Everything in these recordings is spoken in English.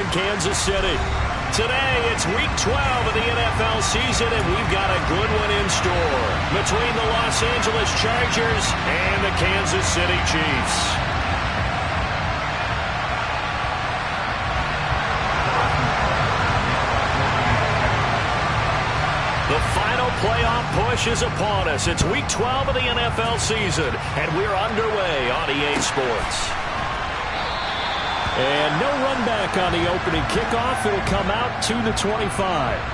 in Kansas City. Today, it's Week 12 of the NFL season, and we've got a good one in store between the Los Angeles Chargers and the Kansas City Chiefs. The final playoff push is upon us. It's Week 12 of the NFL season, and we're underway on EA Sports. And no run back on the opening kickoff. It'll come out to the 25.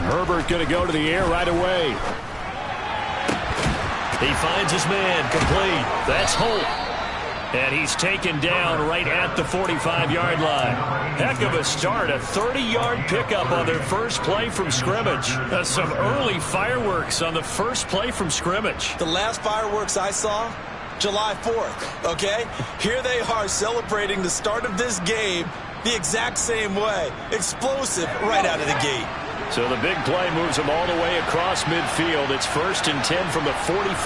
Herbert going to go to the air right away. He finds his man complete. That's Holt. And he's taken down right at the 45-yard line. Heck of a start. A 30-yard pickup on their first play from scrimmage. Some early fireworks on the first play from scrimmage. The last fireworks I saw, July 4th, okay? Here they are celebrating the start of this game the exact same way. Explosive right out of the gate. So the big play moves him all the way across midfield. It's 1st and 10 from the 45.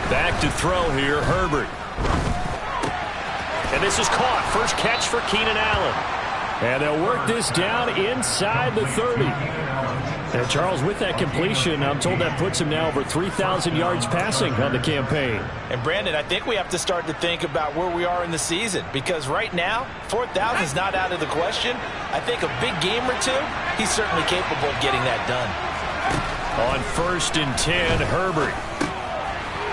Back to throw here, Herbert. And this is caught. First catch for Keenan Allen. And they'll work this down inside the 30. And Charles, with that completion, I'm told that puts him now over 3,000 yards passing on the campaign. And Brandon, I think we have to start to think about where we are in the season, because right now, 4,000 is not out of the question. I think a big game or two, he's certainly capable of getting that done. On 1st and 10, Herbert.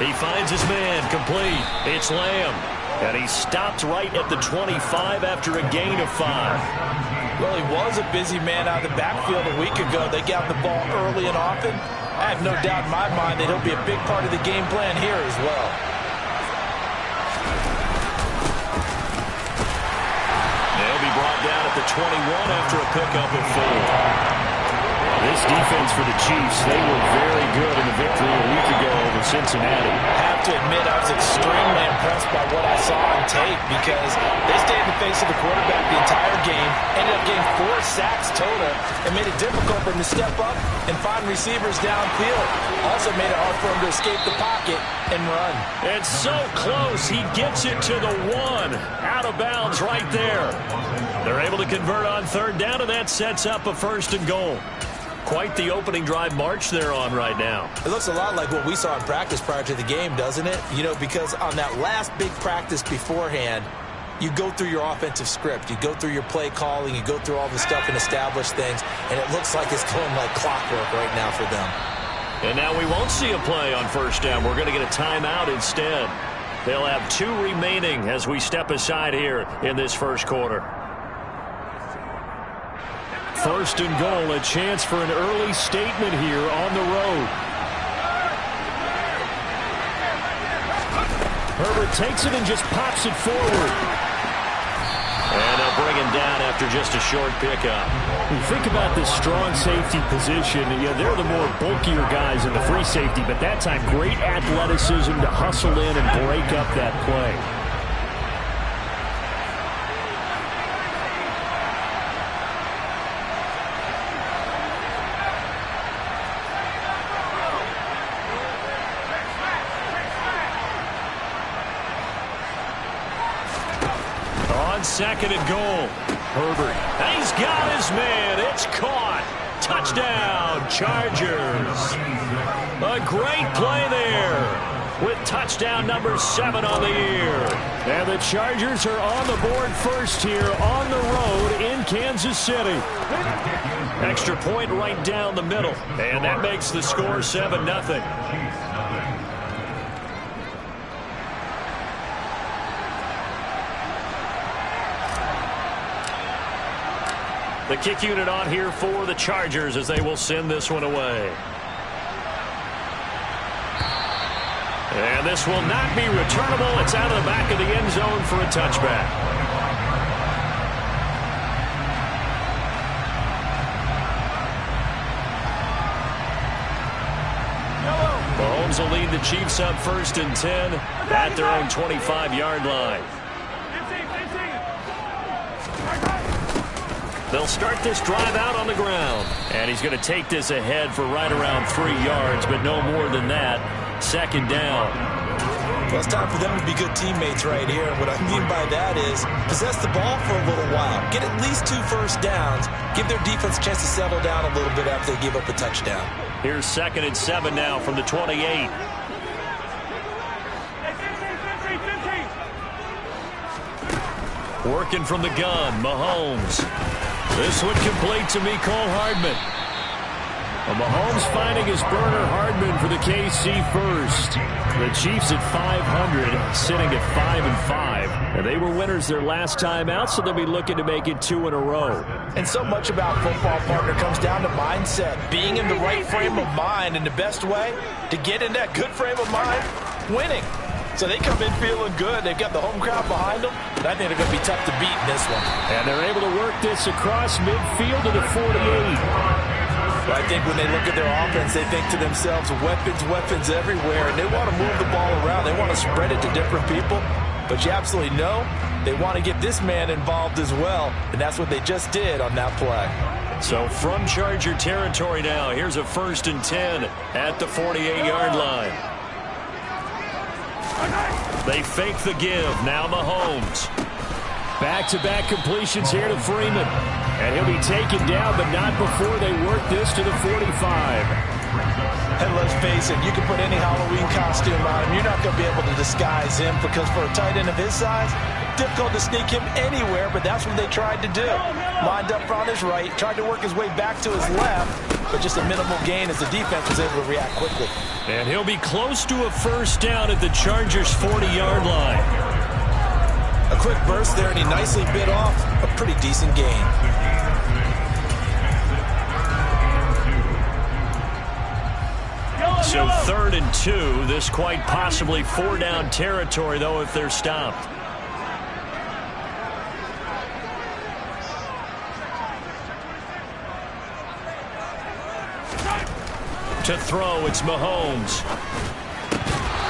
He finds his man complete. It's Lamb. And he stopped right at the 25 after a gain of 5. Well, he was a busy man out of the backfield a week ago. They got the ball early and often. I have no doubt in my mind that he'll be a big part of the game plan here as well. They'll be brought down at the 21 after a pickup of 4. This defense for the Chiefs, they were very good in the victory a week ago over Cincinnati. I have to admit, I was extremely impressed by what I saw on tape, because they stayed in the face of the quarterback the entire game, ended up getting 4 sacks total, and made it difficult for him to step up and find receivers downfield. Also made it hard for him to escape the pocket and run. It's so close. He gets it to the 1. Out of bounds right there. They're able to convert on 3rd down, and that sets up a 1st and goal. Quite the opening drive march they're on right now. It looks a lot like what we saw in practice prior to the game, doesn't it? You know, because on that last big practice beforehand, you go through your offensive script. You go through your play calling. You go through all the stuff and establish things. And it looks like it's going like clockwork right now for them. And now we won't see a play on 1st down. We're going to get a timeout instead. They'll have 2 remaining as we step aside here in this first quarter. 1st and goal, a chance for an early statement here on the road. Herbert takes it and just pops it forward. And they'll bring him down after just a short pickup. You think about this strong safety position. Yeah, they're the more bulkier guys in the free safety, but that time great athleticism to hustle in and break up that play. On 2nd and goal, Herbert. He's got his man. It's caught. Touchdown, Chargers. A great play there with touchdown number 7 on the year. And the Chargers are on the board first here on the road in Kansas City. Extra point right down the middle. And that makes the score 7-0. The kick unit on here for the Chargers as they will send this one away. And this will not be returnable. It's out of the back of the end zone for a touchback. Mahomes will lead the Chiefs up 1st and 10 at their own 25-yard line. They'll start this drive out on the ground. And he's going to take this ahead for right around 3 yards, but no more than that. 2nd down. Well, it's time for them to be good teammates right here. What I mean by that is possess the ball for a little while. Get at least 2 first downs. Give their defense a chance to settle down a little bit after they give up a touchdown. Here's 2nd and 7 now from the 28. Working from the gun, Mahomes. This one complete to Mecole Hardman. Mahomes finding his burner Hardman for the KC first. The Chiefs at 500, sitting at 5-5. And they were winners their last time out, so they'll be looking to make it 2 in a row. And so much about football, partner, comes down to mindset. Being in the right frame of mind, and the best way to get in that good frame of mind, winning. So they come in feeling good. They've got the home crowd behind them. And I think they're going to be tough to beat in this one. And they're able to work this across midfield to the 48. I think when they look at their offense, they think to themselves, weapons everywhere, and they want to move the ball around. They want to spread it to different people, but you absolutely know they want to get this man involved as well, and that's what they just did on that play. So from Charger territory now, here's a 1st and 10 at the 48-yard line. They fake the give. Now Mahomes. Back-to-back completions here to Freeman. And he'll be taken down, but not before they work this to the 45. And let's face it, you can put any Halloween costume on him. You're not going to be able to disguise him because for a tight end of his size, difficult to sneak him anywhere, but that's what they tried to do. Lined up on his right, tried to work his way back to his left, but just a minimal gain as the defense was able to react quickly. And he'll be close to a 1st down at the Chargers' 40-yard line. A quick burst there, and he nicely bit off a pretty decent gain. So 3rd and 2. This quite possibly 4-down territory, though, if they're stopped. To throw, it's Mahomes.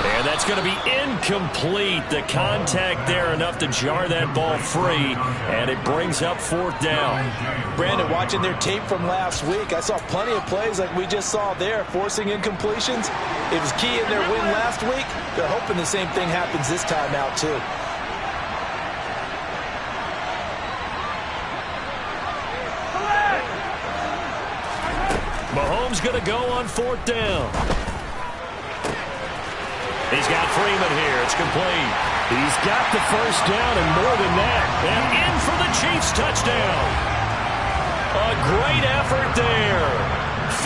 And that's going to be incomplete. The contact there enough to jar that ball free, and it brings up 4th down. Brandon, watching their tape from last week, I saw plenty of plays like we just saw there, forcing incompletions. It was key in their win last week. They're hoping the same thing happens this time out, too. Mahomes going to go on 4th down. He's got Freeman here. It's complete. He's got the 1st down and more than that. And in for the Chiefs touchdown. A great effort there.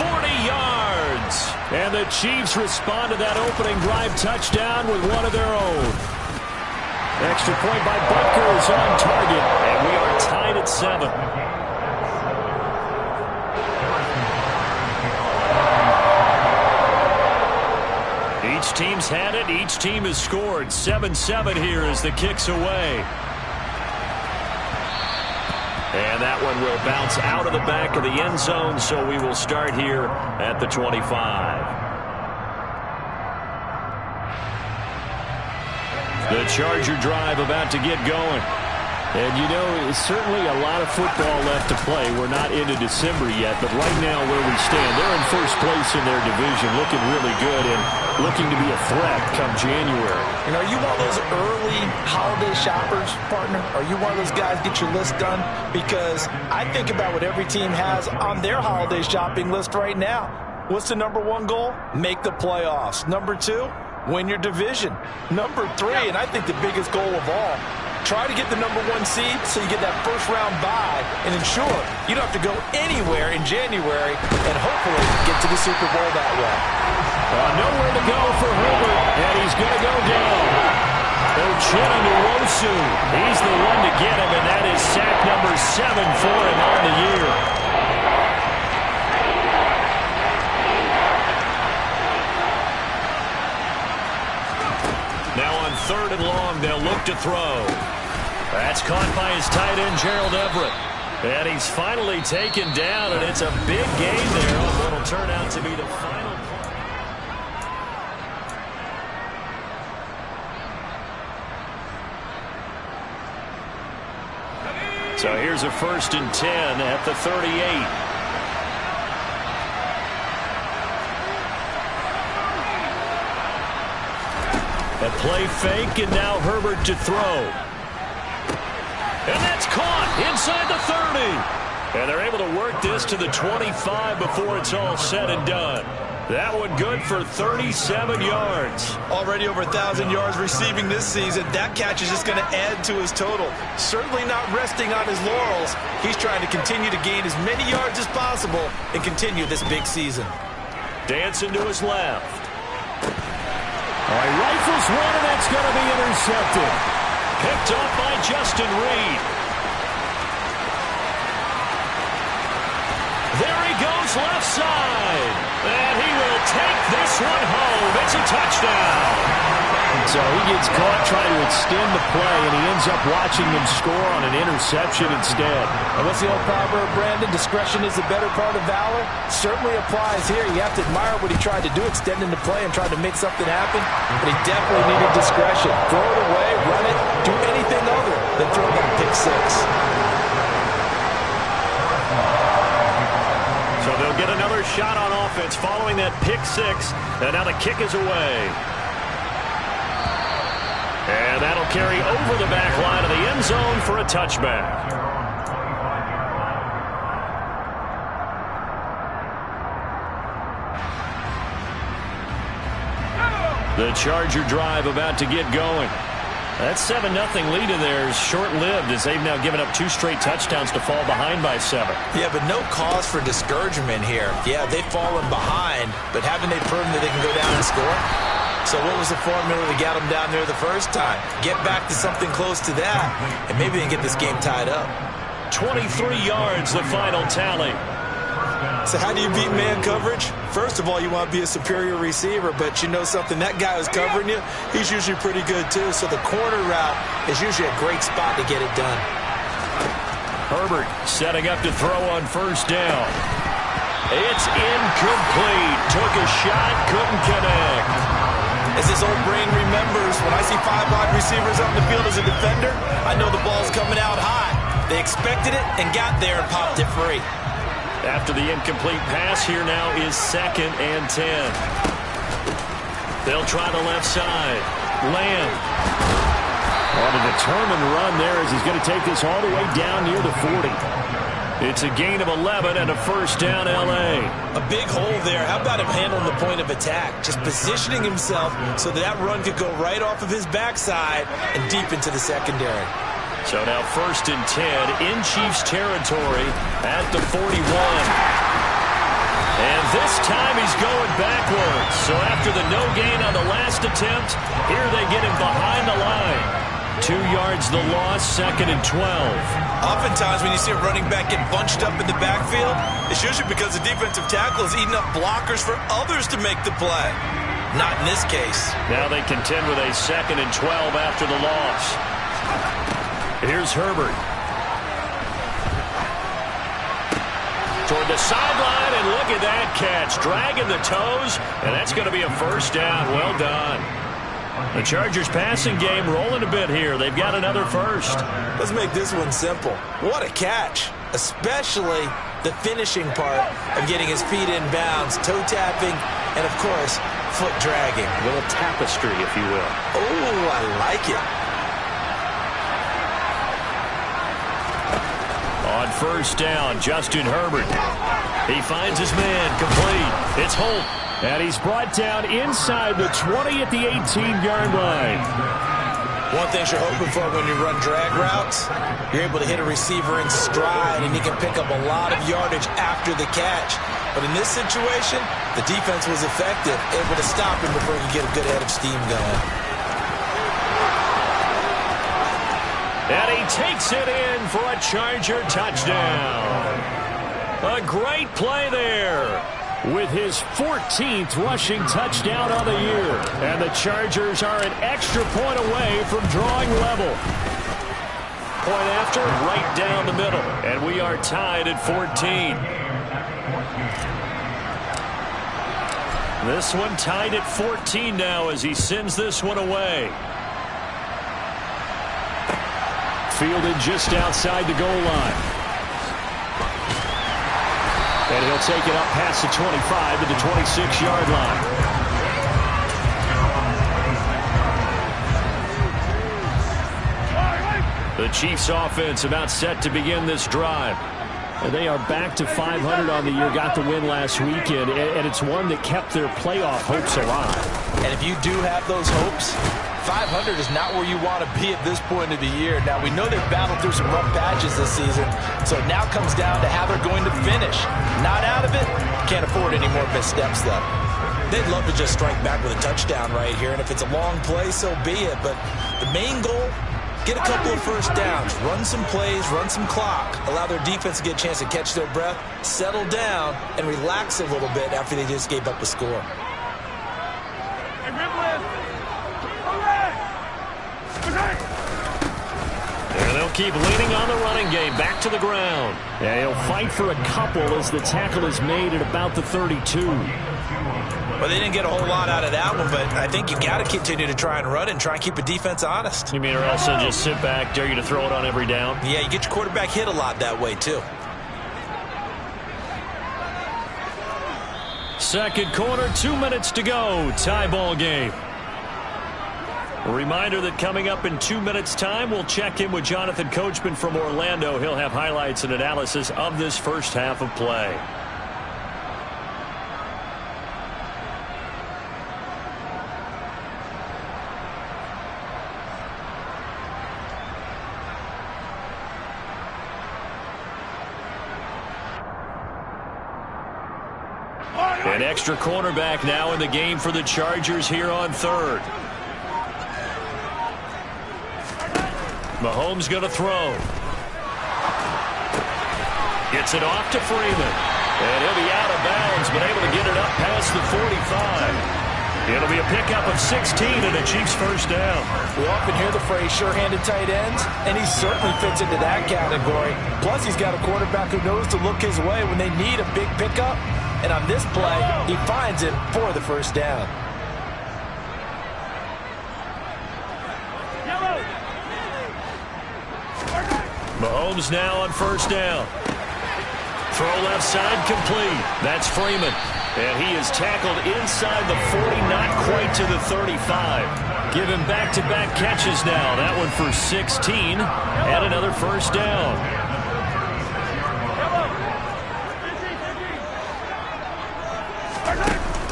40 yards. And the Chiefs respond to that opening drive touchdown with one of their own. Extra point by Butker is on target. And we are tied at 7. Each team's had it. Each team has scored. 7-7 here as the kick's away. And that one will bounce out of the back of the end zone, so we will start here at the 25. The Charger drive about to get going. And, you know, it's certainly a lot of football left to play. We're not into December yet, but right now where we stand, they're in first place in their division, looking really good and looking to be a threat come January. And are you one of those early holiday shoppers, partner? Are you one of those guys get your list done? Because I think about what every team has on their holiday shopping list right now. What's the number 1 goal? Make the playoffs. Number 2, win your division. Number 3, and I think the biggest goal of all, try to get the number 1 seed so you get that first-round bye and ensure you don't have to go anywhere in January and hopefully get to the Super Bowl that way. Nowhere to go for Herbert, and he's going to go down. Uchenna Nwosu pursuit. He's the one to get him, and that is sack number 7 for him on the year. Now on 3rd and long, they'll look to throw. That's caught by his tight end, Gerald Everett. And he's finally taken down, and it's a big gain there on what will turn out to be the final play. So here's a 1st and 10 at the 38. A play fake, and now Herbert to throw. And that's caught inside the 30. And they're able to work this to the 25 before it's all said and done. That one good for 37 yards. Already over 1,000 yards receiving this season. That catch is just going to add to his total. Certainly not resting on his laurels. He's trying to continue to gain as many yards as possible and continue this big season. Dancing to his left. All right, rifles one, and that's going to be intercepted. Picked off by Justin Reed. There he goes, left side. And he will take this one home. It's a touchdown. So he gets caught trying to extend the play, and he ends up watching them score on an interception instead. And what's the old proverb, Brandon? Discretion is the better part of valor. Certainly applies here. You have to admire what he tried to do, extending the play and trying to make something happen. But he definitely needed discretion. Throw it away, run it, do anything other than throw that pick six. So they'll get another shot on offense following that pick six. And now the kick is away. And that'll carry over the back line of the end zone for a touchback. The Charger drive about to get going. That 7-0 lead in there is short-lived as they've now given up 2 straight touchdowns to fall behind by 7. Yeah, but no cause for discouragement here. Yeah, they've fallen behind, but haven't they proven that they can go down and score? So what was the formula to get them down there the first time? Get back to something close to that, and maybe they can get this game tied up. 23 yards, the final tally. So how do you beat man coverage? First of all, you want to be a superior receiver, but you know something, that guy who's covering you, he's usually pretty good too. So the corner route is usually a great spot to get it done. Herbert setting up to throw on 1st down. It's incomplete. Took a shot, couldn't connect. As his old brain remembers, when I see 5 wide receivers on the field as a defender, I know the ball's coming out high. They expected it and got there and popped it free. After the incomplete pass, here now is 2nd and 10. They'll try the left side. Lamb. On a determined run there as he's going to take this all the way down near the 40. It's a gain of 11 and a 1st down, L.A. A big hole there. How about him handling the point of attack? Just positioning himself so that run could go right off of his backside and deep into the secondary. So now 1st and 10 in Chiefs territory at the 41. And this time he's going backwards. So after the no gain on the last attempt, here they get him behind the line. 2 yards the loss, 2nd and 12. Oftentimes when you see a running back get bunched up in the backfield, it's usually because the defensive tackle is eating up blockers for others to make the play. Not in this case. Now they contend with a 2nd and 12 after the loss. Here's Herbert. Toward the sideline, and look at that catch. Dragging the toes, and that's going to be a 1st down. Well done. The Chargers passing game rolling a bit here. They've got another 1st. Let's make this one simple. What a catch, especially the finishing part of getting his feet in bounds, toe tapping, and of course, foot dragging. A little tapestry, if you will. Oh, I like it. On 1st down, Justin Herbert. He finds his man, complete. It's Holt, and he's brought down inside the 20 at the 18-yard line. One thing you're hoping for when you run drag routes, you're able to hit a receiver in stride, and he can pick up a lot of yardage after the catch. But in this situation, the defense was effective, able to stop him before he could get a good head of steam going. And he takes it in for a Charger touchdown. A great play there. With his 14th rushing touchdown on the year. And the Chargers are an extra point away from drawing level. Point after, right down the middle. And we are tied at 14. This one tied at 14 now as he sends this one away. Fielded just outside the goal line. And he'll take it up past the 25 to the 26-yard line. The Chiefs offense about set to begin this drive. And they are back to 500 on the year, got the win last weekend, and it's one that kept their playoff hopes alive. And if you do have those hopes, 500 is not where you want to be at this point of the year. Now, we know they've battled through some rough patches this season, so it now comes down to how they're going to finish. Not out of it, can't afford any more missteps, though. They'd love to just strike back with a touchdown right here, and if it's a long play, so be it. But the main goal, get a couple of first downs, run some plays, run some clock, allow their defense to get a chance to catch their breath, settle down, and relax a little bit after they just gave up a score. And they'll keep leaning on the running game, back to the ground. And he'll fight for a couple as the tackle is made at about the 32. Well, they didn't get a whole lot out of that one, but I think you got to continue to try and run and try and keep a defense honest. You mean or else they'll just sit back, dare you to throw it on every down? Yeah, you get your quarterback hit a lot that way, too. Second quarter, 2 minutes to go. Tie ball game. A reminder that coming up in 2 minutes' time, we'll check in with Jonathan Coachman from Orlando. He'll have highlights and analysis of this first half of play. An extra cornerback now in the game for the Chargers here on third. Mahomes going to throw. Gets it off to Freeman. And he'll be out of bounds, but able to get it up past the 45. It'll be a pickup of 16 and a Chiefs first down. We often hear the phrase sure-handed tight ends, and he certainly fits into that category. Plus, he's got a quarterback who knows to look his way when they need a big pickup. And on this play, he finds it for the first down. Mahomes now on first down. Throw left side complete. That's Freeman. And he is tackled inside the 40, not quite to the 35. Give him back-to-back catches now. That one for 16 and another first down.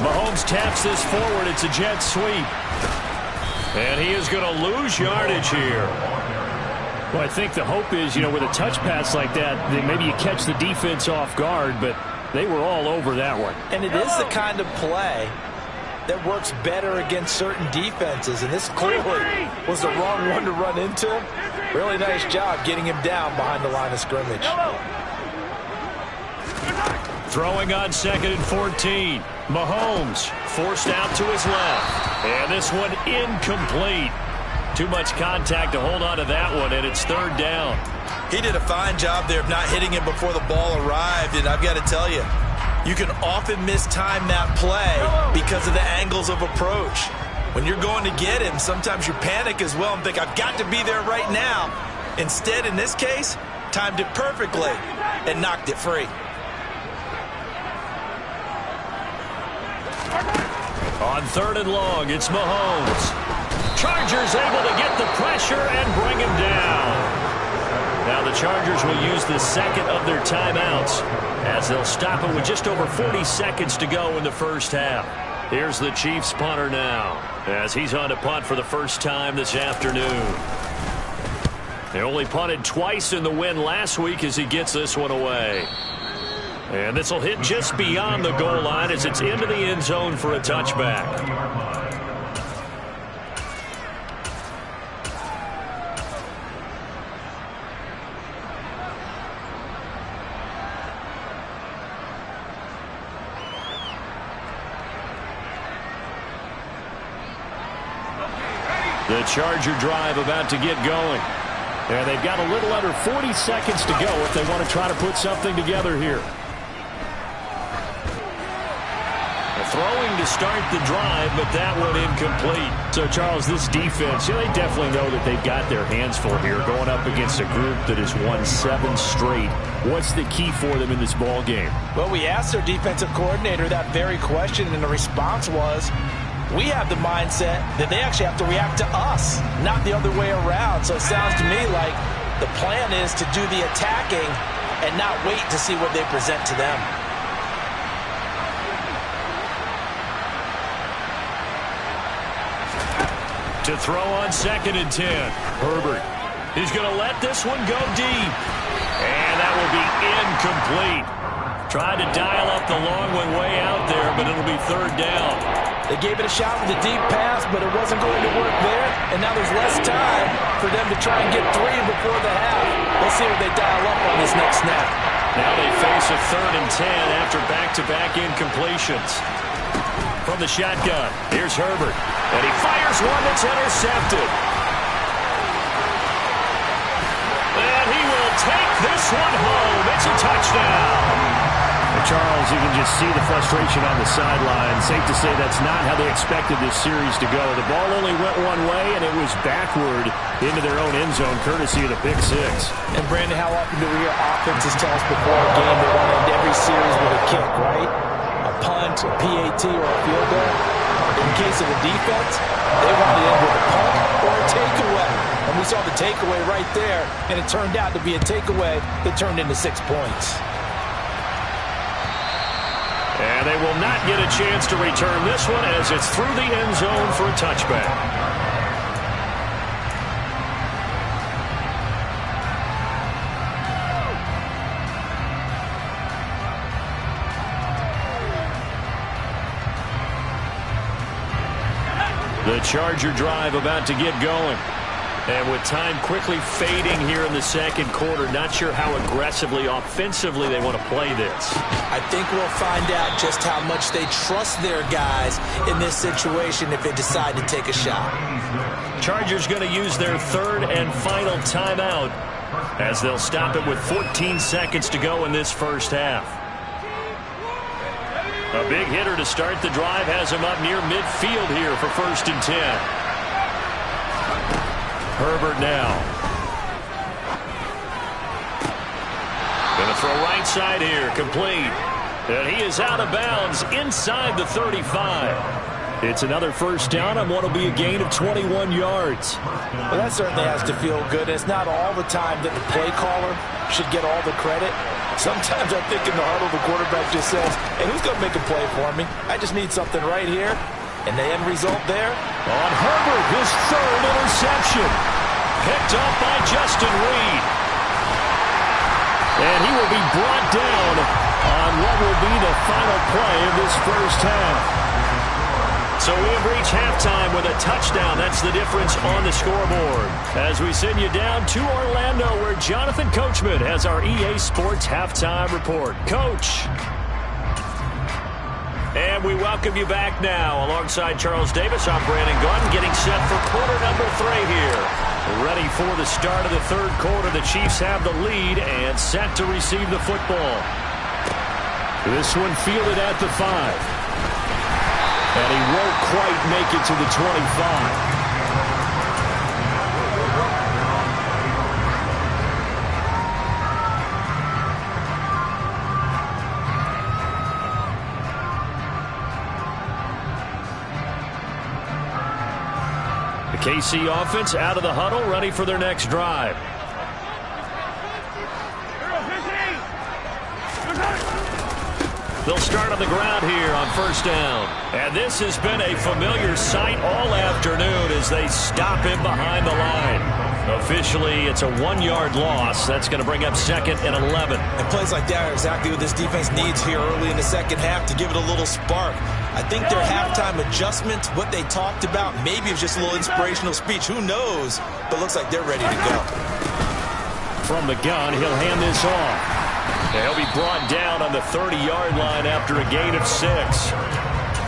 Mahomes taps this forward. It's a jet sweep. And he is going to lose yardage here. Well, I think the hope is, with a touch pass like that, then maybe you catch the defense off guard, but they were all over that one. And it is the kind of play that works better against certain defenses, and this clearly was the wrong one to run into. Really nice job getting him down behind the line of scrimmage. Throwing on second and 14. Mahomes forced out to his left. And this one incomplete. Too much contact to hold on to that one, and it's third down. He did a fine job there of not hitting him before the ball arrived, and I've got to tell you, you can often mistime that play because of the angles of approach. When you're going to get him, sometimes you panic as well and think, I've got to be there right now. Instead, in this case, timed it perfectly and knocked it free. On third and long, it's Mahomes. Chargers able to get the pressure and bring him down. Now the Chargers will use the second of their timeouts as they'll stop it with just over 40 seconds to go in the first half. Here's the Chiefs punter now as he's on to punt for the first time this afternoon. They only punted twice in the win last week as he gets this one away. And this will hit just beyond the goal line as it's into the end zone for a touchback. The Charger drive about to get going. And they've got a little under 40 seconds to go if they want to try to put something together here. Throwing to start the drive, but that one incomplete. So, Charles, this defense, they definitely know that they've got their hands full here going up against a group that has won 7 straight. What's the key for them in this ball game? Well, we asked their defensive coordinator that very question, and the response was, we have the mindset that they actually have to react to us, not the other way around. So it sounds to me like the plan is to do the attacking and not wait to see what they present to them. To throw on 2nd and 10. Herbert. He's going to let this one go deep. And that will be incomplete. Tried to dial up the long one way out there, but it'll be 3rd down. They gave it a shot with a deep pass, but it wasn't going to work there. And now there's less time for them to try and get 3 before the half. Let's see what they dial up on this next snap. Now they face a 3rd and 10 after back-to-back incompletions. From the shotgun, here's Herbert. And he fires one that's intercepted. And he will take this one home. It's a touchdown. And Charles, you can just see the frustration on the sideline. Safe to say that's not how they expected this series to go. The ball only went one way, and it was backward into their own end zone, courtesy of the pick 6. And, Brandon, how often do we hear offenses tell us before a game they want to end every series with a kick, right? A punt, a PAT, or a field goal. In case of the defense, they want to end with a punt or a takeaway. And we saw the takeaway right there, and it turned out to be a takeaway that turned into 6 points. And they will not get a chance to return this one as it's through the end zone for a touchback. The Charger drive about to get going. And with time quickly fading here in the 2nd quarter, not sure how aggressively, offensively they want to play this. I think we'll find out just how much they trust their guys in this situation if they decide to take a shot. Chargers going to use their 3rd and final timeout as they'll stop it with 14 seconds to go in this first half. A big hitter to start the drive has him up near midfield here for 1st and 10. Herbert now. Going to throw right side here, complete. And he is out of bounds inside the 35. It's another 1st down on what will be a gain of 21 yards. Well, that certainly has to feel good. It's not all the time that the play caller should get all the credit. Sometimes I think in the huddle the quarterback just says, hey, who's going to make a play for me? I just need something right here. And the end result there? On Herbert, his 3rd interception. Picked up by Justin Reed. And he will be brought down on what will be the final play of this first half. So we have reached halftime with a touchdown. That's the difference on the scoreboard. As we send you down to Orlando, where Jonathan Coachman has our EA Sports Halftime Report. Coach. And we welcome you back now. Alongside Charles Davis, I'm Brandon Gunn, getting set for quarter number 3 here. Ready for the start of the 3rd quarter. The Chiefs have the lead and set to receive the football. This one fielded at the 5. And he won't quite make it to the 25. The KC offense out of the huddle, ready for their next drive. They'll start on the ground here on 1st down. And this has been a familiar sight all afternoon as they stop him behind the line. Officially, it's a 1-yard loss. That's going to bring up 2nd and 11. And plays like that are exactly what this defense needs here early in the 2nd half to give it a little spark. I think their halftime adjustment, what they talked about, maybe it was just a little inspirational speech. Who knows? But looks like they're ready to go. From the gun, he'll hand this off. And he'll be brought down on the 30-yard line after a gain of 6.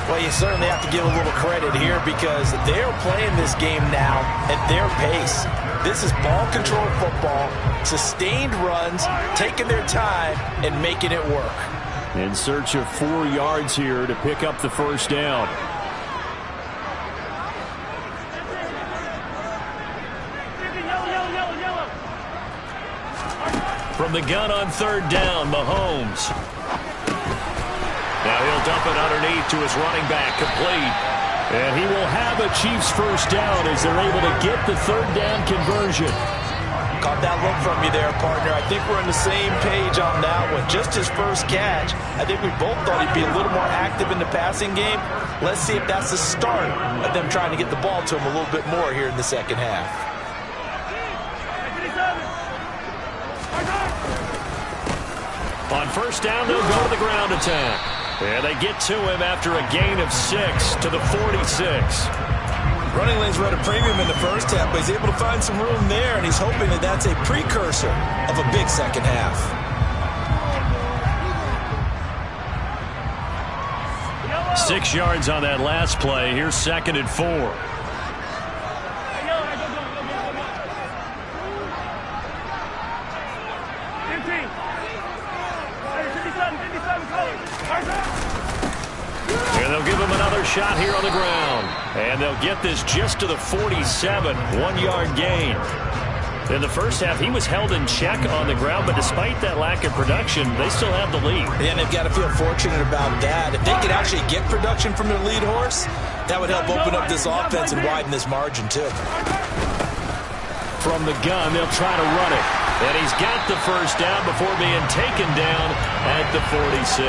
Well, you certainly have to give a little credit here because they're playing this game now at their pace. This is ball control football, sustained runs, taking their time, and making it work. In search of 4 yards here to pick up the first down. From the gun on 3rd down, Mahomes. Now he'll dump it underneath to his running back, complete. And he will have a Chiefs first down as they're able to get the 3rd down conversion. Caught that look from you there, partner. I think we're on the same page on that one. Just his first catch. I think we both thought he'd be a little more active in the passing game. Let's see if that's the start of them trying to get the ball to him a little bit more here in the second half. On first down, they'll go to the ground attack. And they get to him after a gain of 6 to the 46. Running lanes were at a premium in the first half, but he's able to find some room there, and he's hoping that that's a precursor of a big second half. Six yards on that last play. Here's 2nd and 4. And they'll give him another shot here on the ground. And they'll get this just to the 47, 1-yard gain. In the first half, he was held in check on the ground, but despite that lack of production, they still have the lead. And they've got to feel fortunate about that. If they could actually get production from their lead horse, that would help open up this offense and widen this margin too. From the gun, they'll try to run it. And he's got the first down before being taken down at the 46.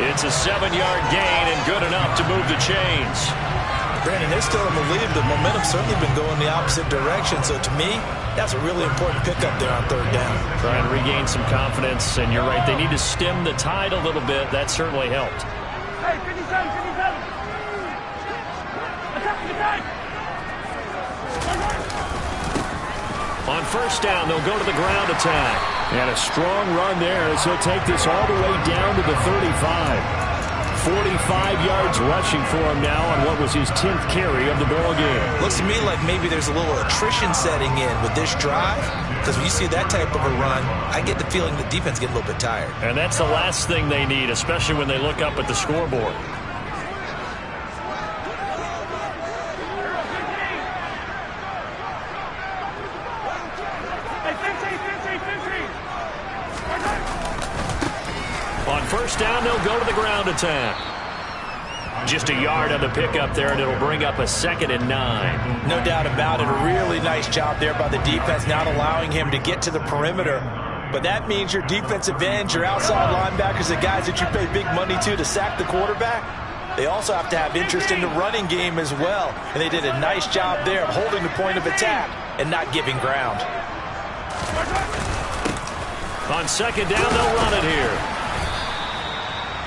It's a 7-yard gain and good enough to move the chains. Brandon, they're still in the lead. The momentum's certainly been going the opposite direction. So to me, that's a really important pickup there on 3rd down. Trying to regain some confidence, and you're right. They need to stem the tide a little bit. That certainly helped. Hey, 57, 57. Attack the time. On first down, they'll go to the ground attack. And a strong run there as he'll take this all the way down to the 35. 45 yards rushing for him now on what was his 10th carry of the ball game. Looks to me like maybe there's a little attrition setting in with this drive, because when you see that type of a run, I get the feeling the defense get a little bit tired. And that's the last thing they need, especially when they look up at the scoreboard. On first down, they'll go to the ground attack. Just a yard on the pickup there, and it'll bring up a 2nd and 9. No doubt about it. A really nice job there by the defense, not allowing him to get to the perimeter. But that means your defensive ends, your outside linebackers, the guys that you pay big money to sack the quarterback, they also have to have interest in the running game as well. And they did a nice job there of holding the point of attack and not giving ground. On 2nd down, they'll run it here.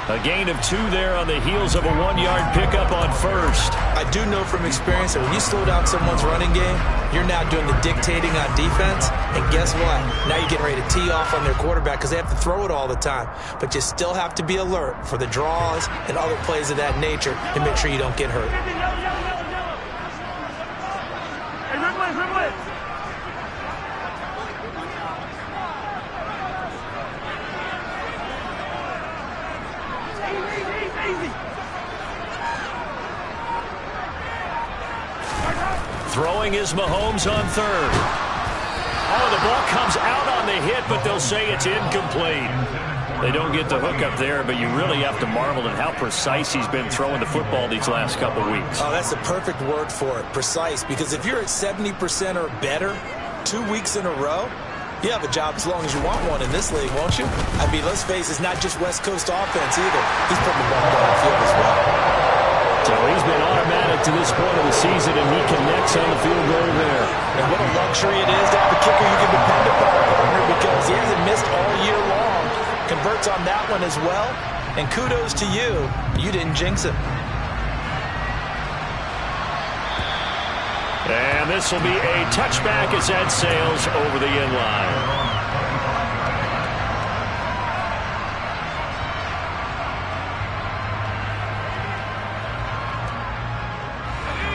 A gain of 2 there on the heels of a 1-yard pickup on first. I do know from experience that when you slow down someone's running game, you're now doing the dictating on defense. And guess what? Now you're getting ready to tee off on their quarterback because they have to throw it all the time. But you still have to be alert for the draws and other plays of that nature to make sure you don't get hurt. Throwing is Mahomes on 3rd. Oh, the ball comes out on the hit, but they'll say it's incomplete. They don't get the hook up there, but you really have to marvel at how precise he's been throwing the football these last couple weeks. Oh, that's the perfect word for it, precise, because if you're at 70% or better 2 weeks in a row, you have a job as long as you want one in this league, won't you? I mean, let's face it, it's not just West Coast offense either. He's putting the ball down the field as well. So he's been automatic to this point of the season, and he connects on the field goal there. And what a luxury it is to have a kicker you can depend upon, partner, because he hasn't missed all year long. Converts on that one as well. And kudos to you. You didn't jinx him. And this will be a touchback as that sails over the end line.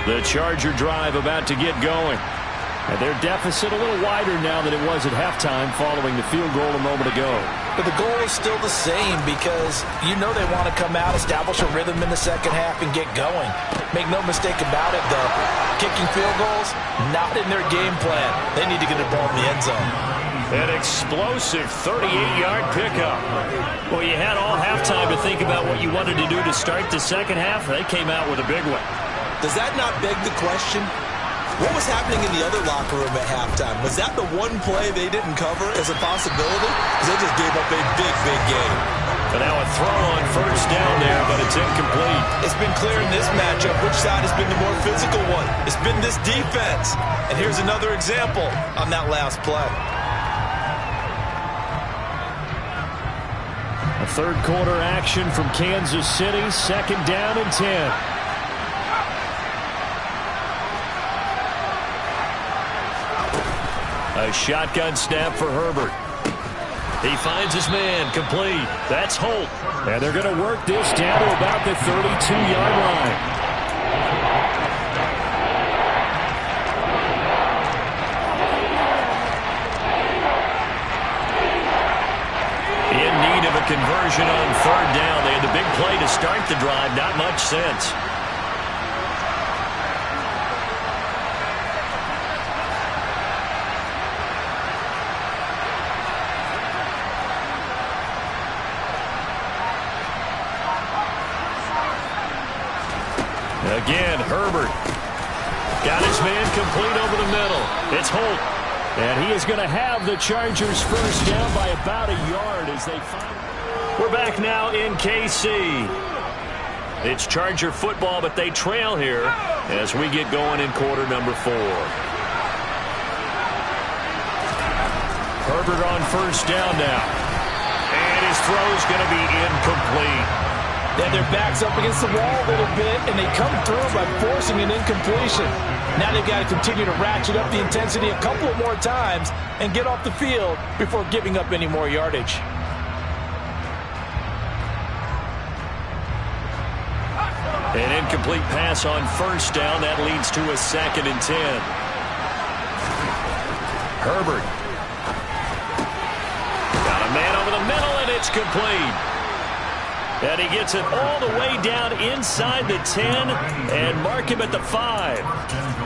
The Charger drive about to get going. And their deficit a little wider now than it was at halftime following the field goal a moment ago. But the goal is still the same because you know they want to come out, establish a rhythm in the second half, and get going. Make no mistake about it, though. Kicking field goals, not in their game plan. They need to get the ball in the end zone. An explosive 38-yard pickup. Well, you had all halftime to think about what you wanted to do to start the second half. They came out with a big one. Does that not beg the question? What was happening in the other locker room at halftime? Was that the one play they didn't cover as a possibility? Because they just gave up a big, big game. But now a throw on first down there, but it's incomplete. It's been clear in this matchup which side has been the more physical one. It's been this defense. And here's another example on that last play. A third quarter action from Kansas City, 2nd down and 10. A shotgun snap for Herbert. He finds his man, complete. That's Holt. And they're going to work this down to about the 32-yard line. In need of a conversion on 3rd down. They had the big play to start the drive. Not much sense. Again, Herbert got his man complete over the middle. It's Holt. And he is going to have the Chargers first down by about a yard as they find. We're back now in KC. It's Charger football, but they trail here as we get going in quarter number 4. Herbert on first down now. And his throw is going to be incomplete. They had their backs up against the wall a little bit, and they come through by forcing an incompletion. Now they've got to continue to ratchet up the intensity a couple of more times and get off the field before giving up any more yardage. An incomplete pass on first down. That leads to a 2nd and 10. Herbert. Got a man over the middle, and it's complete. And he gets it all the way down inside the 10 and mark him at the 5.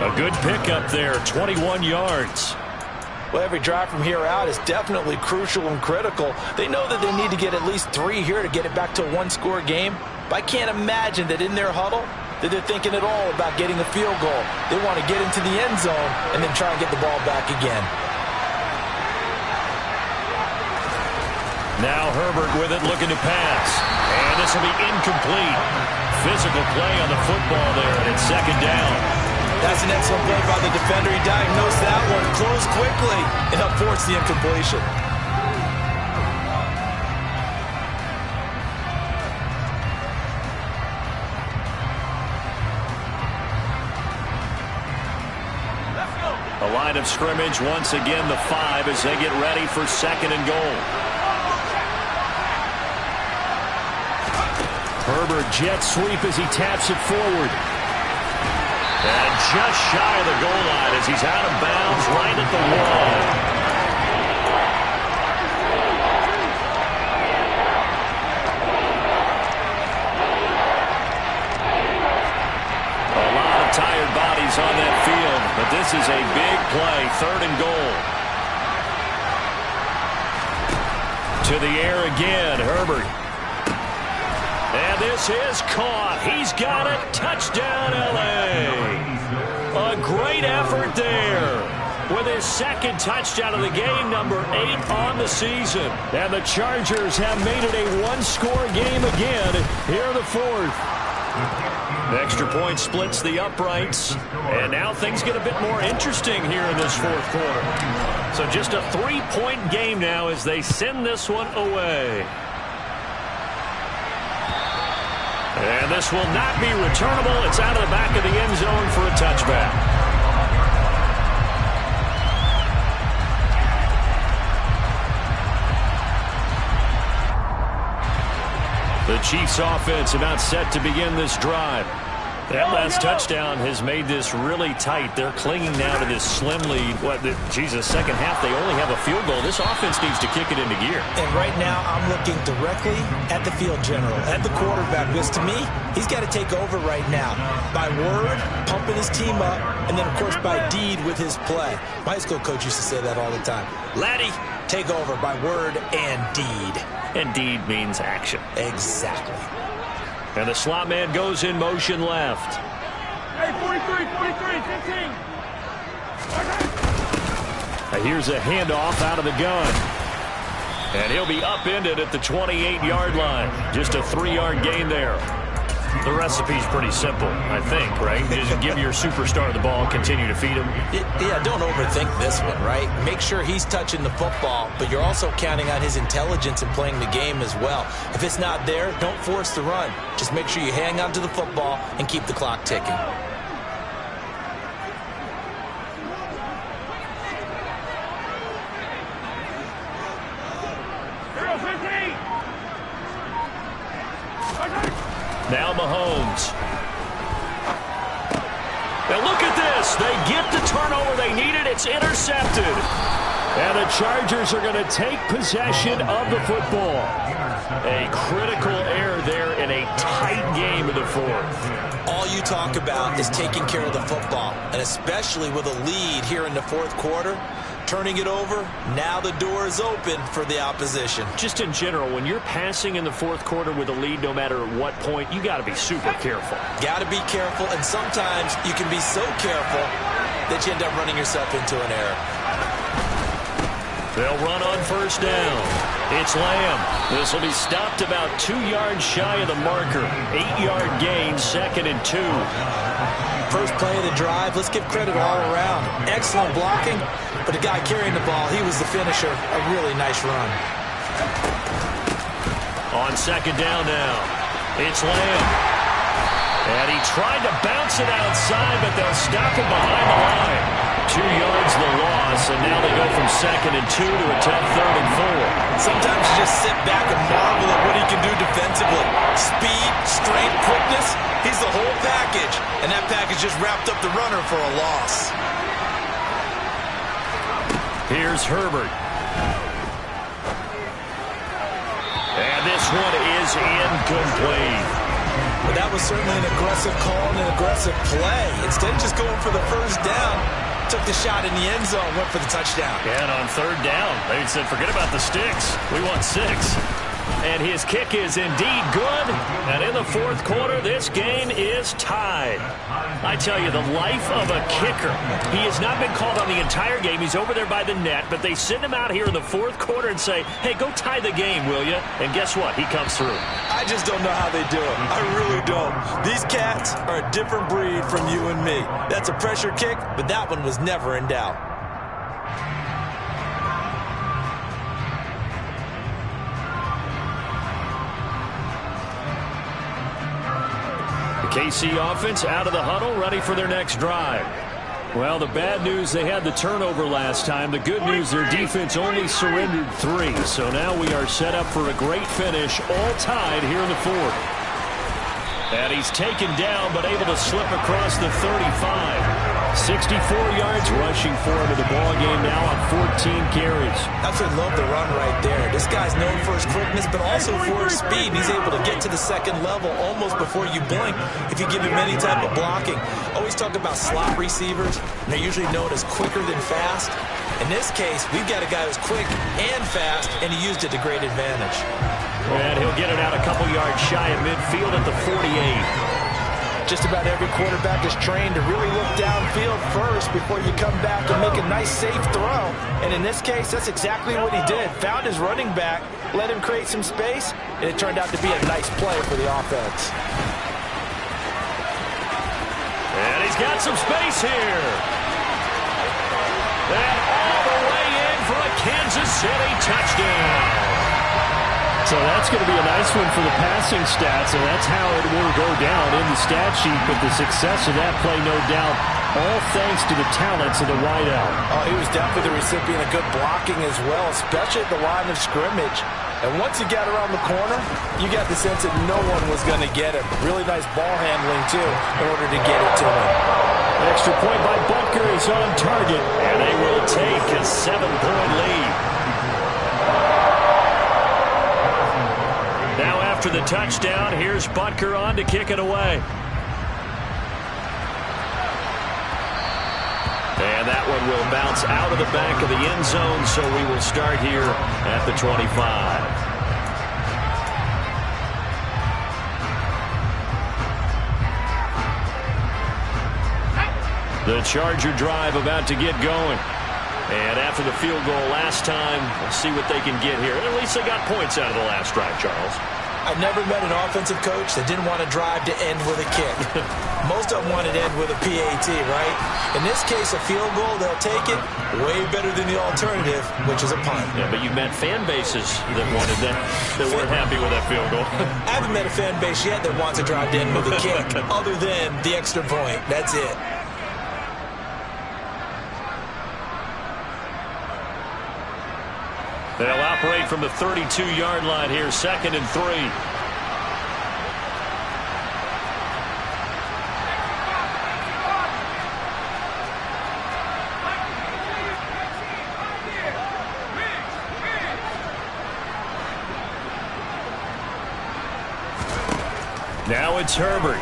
A good pickup there, 21 yards. Well, every drive from here out is definitely crucial and critical. They know that they need to get at least 3 here to get it back to a one-score game. But I can't imagine that in their huddle that they're thinking at all about getting a field goal. They want to get into the end zone and then try and get the ball back again. Now Herbert with it, looking to pass. And this will be incomplete. Physical play on the football there, and it's 2nd down. That's an excellent play by the defender. He diagnosed that one, closed quickly, and helped force the incompletion. A line of scrimmage, once again the 5 as they get ready for 2nd and goal. Herbert jet sweep as he taps it forward. And just shy of the goal line as he's out of bounds right at the wall. A lot of tired bodies on that field, but this is a big play, 3rd and goal. To the air again, Herbert. And this is caught. He's got it. Touchdown, L.A. A great effort there with his 2nd touchdown of the game, number 8 on the season. And the Chargers have made it a one-score game again. Here are the 4th. The extra point splits the uprights. And now things get a bit more interesting here in this 4th quarter. So just a 3-point game now as they send this one away. And this will not be returnable. It's out of the back of the end zone for a touchback. The Chiefs offense about set to begin this drive. That last touchdown has made this really tight. They're clinging now to this slim lead. Second half, they only have a field goal. This offense needs to kick it into gear. And right now, I'm looking directly at the field general, at the quarterback, because to me, he's got to take over right now. By word, pumping his team up, and then, of course, by deed with his play. My high school coach used to say that all the time. Laddie, take over by word and deed. And deed means action. Exactly. And the slot man goes in motion left. Hey, 43, 15. Here's a handoff out of the gun. And he'll be upended at the 28-yard line. Just a 3-yard gain there. The recipe's pretty simple, I think, right? Just give your superstar the ball, continue to feed him. Yeah, don't overthink this one, right? Make sure he's touching the football, but you're also counting on his intelligence in playing the game as well. If it's not there, don't force the run. Just make sure you hang on to the football and keep the clock ticking. Now Mahomes. Now look at this. They get the turnover they needed. It's intercepted. And the Chargers are going to take possession of the football. A critical error there in a tight game in the fourth. All you talk about is taking care of the football, and especially with a lead here in the fourth quarter. Turning it over, now the door is open for the opposition. Just in general, when you're passing in the fourth quarter with a lead, no matter at what point, you got to be super careful. Got to be careful, and sometimes you can be so careful that you end up running yourself into an error. They'll run on first down. It's Lamb. This will be stopped about 2 yards shy of the marker. 8-yard gain, 2nd and 2. First play of the drive, let's give credit all around. Excellent blocking, but the guy carrying the ball, he was the finisher. A really nice run. On second down now, it's Lamb. And he tried to bounce it outside, but they'll stop him behind the line. 2 yards the loss, and now they go from 2nd and 2 to a tough 3rd and 4. Sometimes you just sit back and marvel at what he can do defensively. Speed, strength, quickness, he's the whole package. And that package just wrapped up the runner for a loss. Here's Herbert. And this one is incomplete. But that was certainly an aggressive call and an aggressive play. Instead of just going for the first down, took the shot in the end zone, went for the touchdown. Yeah, and on third down, they said, forget about the sticks. We want 6. And his kick is indeed good. And in the fourth quarter, this game is tied. I tell you, the life of a kicker. He has not been called on the entire game. He's over there by the net, but they send him out here in the fourth quarter and say, hey, go tie the game, will you? And guess what? He comes through. I just don't know how they do it. I really don't. These cats are a different breed from you and me. That's a pressure kick, but that one was never in doubt. KC offense out of the huddle, ready for their next drive. Well, the bad news, they had the turnover last time. The good news, their defense only surrendered 3. So now we are set up for a great finish, all tied here in the fourth. And he's taken down, but able to slip across the 35. 64 yards rushing for him in the ball game now on 14 carries. Absolutely love the run right there. This guy's known for his quickness, but also for his speed. He's able to get to the second level almost before you blink if you give him any type of blocking. Always talk about slot receivers, and they're usually known as quicker than fast. In this case, we've got a guy who's quick and fast, and he used it to great advantage. And he'll get it out a couple yards shy of midfield at the 48. Just about every quarterback is trained to really look downfield first before you come back and make a nice, safe throw. And in this case, that's exactly what he did. Found his running back, let him create some space, and it turned out to be a nice play for the offense. And he's got some space here. And all the way in for a Kansas City touchdown. So that's going to be a nice one for the passing stats, and that's how it will go down in the stat sheet. But the success of that play, no doubt, all thanks to the talents of the wideout. Oh, he was definitely the recipient of good blocking as well, especially at the line of scrimmage. And once he got around the corner, you got the sense that no one was going to get him. Really nice ball handling, too, in order to get it to him. Extra point by Butker is on target, and they will take a 7-point lead. Now after the touchdown, here's Butker on to kick it away. And that one will bounce out of the back of the end zone, so we will start here at the 25. The Charger drive about to get going. And after the field goal last time, we'll see what they can get here. At least they got points out of the last drive, Charles. I've never met an offensive coach that didn't want to drive to end with a kick. Most of them want to end with a PAT, right? In this case, a field goal, they'll take it. Way better than the alternative, which is a punt. Yeah, but you've met fan bases that wanted that weren't happy with that field goal. I haven't met a fan base yet that wants to drive to end with a kick, other than the extra point. That's it. They'll operate from the 32-yard line here, 2nd and 3. Now it's Herbert.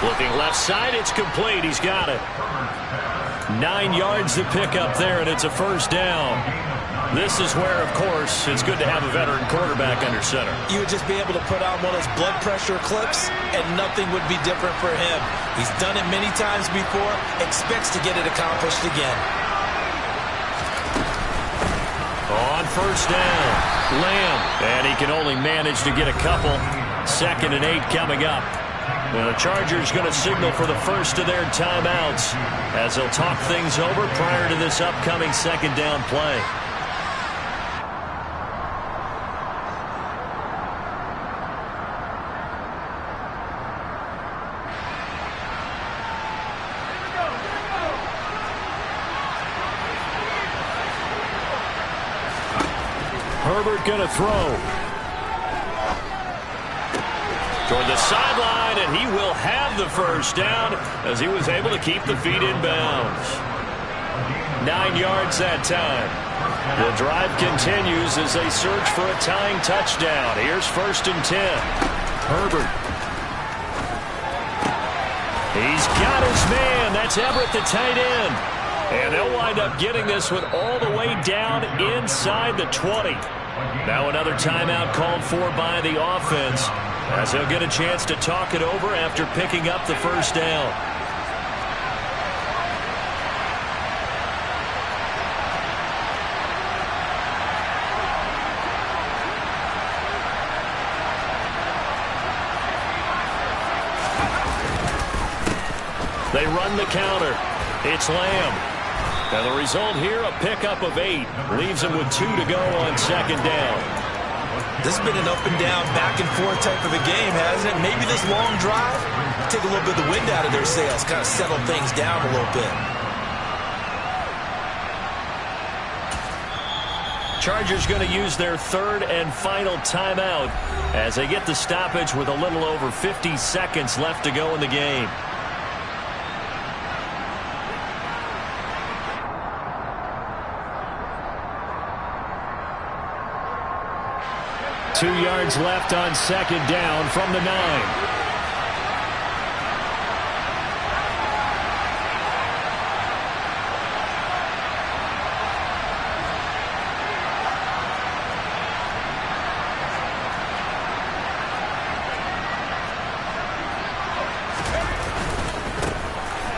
Looking left side, it's complete. He's got it. 9 yards to pick up there, and it's a first down. This is where, of course, it's good to have a veteran quarterback under center. You would just be able to put on one of those blood pressure clips, and nothing would be different for him. He's done it many times before, expects to get it accomplished again. On first down, Lamb. And he can only manage to get a couple. 2nd and 8 coming up. And the Chargers going to signal for the first of their timeouts as they'll talk things over prior to this upcoming 2nd down play. Herbert going to throw. Toward the sideline, and he will have the first down as he was able to keep the feet in bounds. 9 yards that time. The drive continues as they search for a tying touchdown. Here's 1st and 10. Herbert. He's got his man. That's Everett, the tight end. And they'll wind up getting this one all the way down inside the 20. Now another timeout called for by the offense, as he'll get a chance to talk it over after picking up the first down. They run the counter. It's Lamb. Now the result here, a pickup of 8. Leaves him with 2 to go on 2nd down. This has been an up and down, back and forth type of a game, hasn't it? Maybe this long drive, take a little bit of the wind out of their sails, kind of settle things down a little bit. Chargers going to use their 3rd and final timeout as they get the stoppage with a little over 50 seconds left to go in the game. Two yards left on 2nd down from the 9.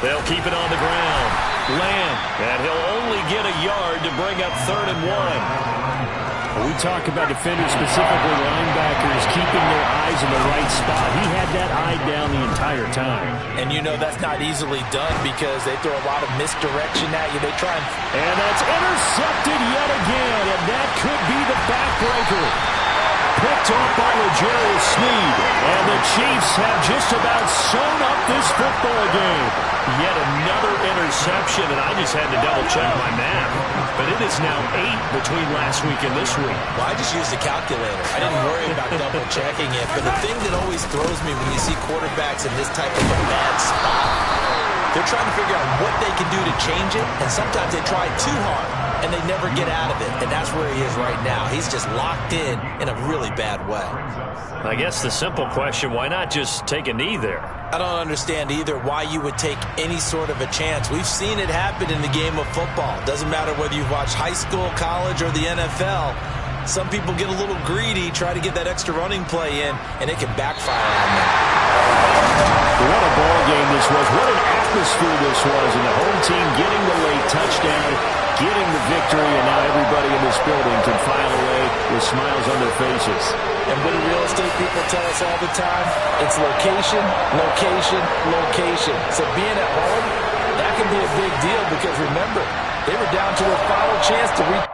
They'll keep it on the ground. Lamb, and he'll only get a yard to bring up 3rd and 1. We talk about defenders, specifically linebackers, keeping their eyes in the right spot. He had that eye down the entire time. And you know that's not easily done because they throw a lot of misdirection at you. They try and that's intercepted yet again, and that could be the backbreaker. Picked up by L'Jarius Sneed, and the Chiefs have just about sewn up this football game. Yet another interception, and I just had to double-check my math. but it is now 8 between last week and this week. Well, I just used a calculator. I didn't worry about double-checking it. But the thing that always throws me when you see quarterbacks in this type of a bad spot, they're trying to figure out what they can do to change it, and sometimes they try too hard, and they never get out of it. And that's where he is right now. He's just locked in a really bad way. I guess the simple question, why not just take a knee there? I don't understand either why you would take any sort of a chance. We've seen it happen in the game of football. Doesn't matter whether you've watched high school, college, or the NFL. Some people get a little greedy, try to get that extra running play in, and it can backfire on them. What a ball game this was. What an atmosphere this was. And the home team getting the late touchdown, getting the victory, and now everybody in this building can file away with smiles on their faces. And what do real estate people tell us all the time? It's location, location, location. So being at home, that can be a big deal because remember, they were down to their final chance to reach.